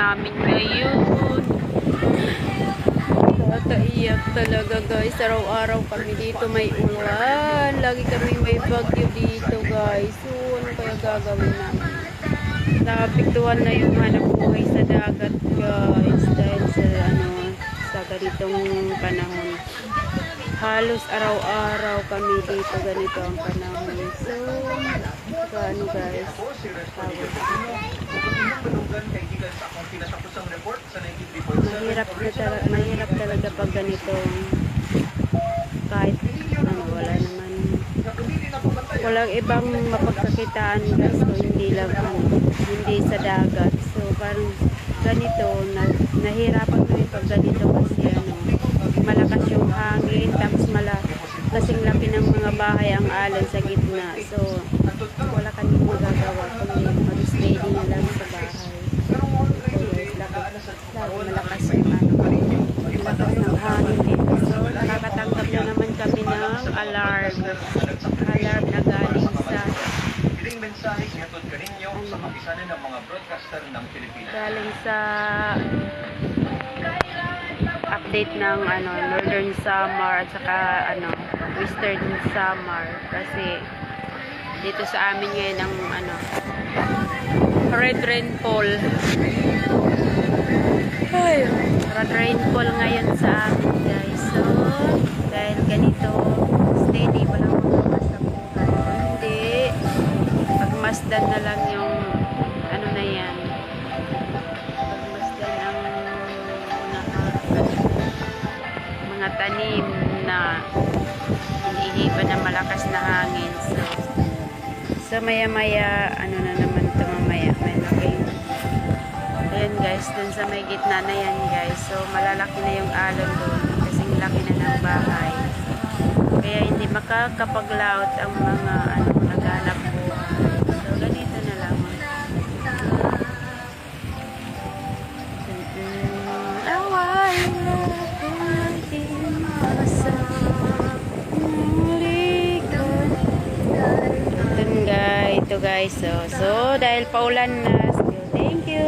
namin ngayon. Nakakaiyak talaga guys. Araw-araw kami dito may ulan. Lagi kami may bagyo dito guys. So ano kaya gagawin namin? Naapektuhan na yung hanap buhay sa dagat guys. Dahil sa ganitong panahon. Halos araw-araw kami dito ganito ang panahon. So ano guys, mahirap talaga pag ganito, kahit walang ibang mapagkakitaan guys, so hindi lang hindi sa dagat. So parang ganito nahirapan kami pag ganito kasi malakas yung hangin, tapos kasing laki ng mga bahay ang alon sa gitna. So wala kami magagawa kundi mag-steady na lang sa bahay. Malakas yung malakas ng hangin dito. So nakakatanggap na naman kami ng alarm na galing sa update ng Northern Samar at saka Western Samar, kasi dito sa amin ngayon ang red rainfall. Red rainfall ngayon sa amin guys. So dahil ganito steady, walang sa buhay. Hindi pagmasdan na lang yung na yan, pagmasdan ang mga tanim na hinihipan ng malakas na hangin. So maya-maya na naman ito, mamaya may laki. Ayan guys, dun sa may gitna na yan guys, so malalaki na yung alon doon kasing laki na ng bahay, kaya hindi makakapaglaot ang mga naghanap buhay. So ganito na lang. Ito guys, so dahil paulan na, so thank you.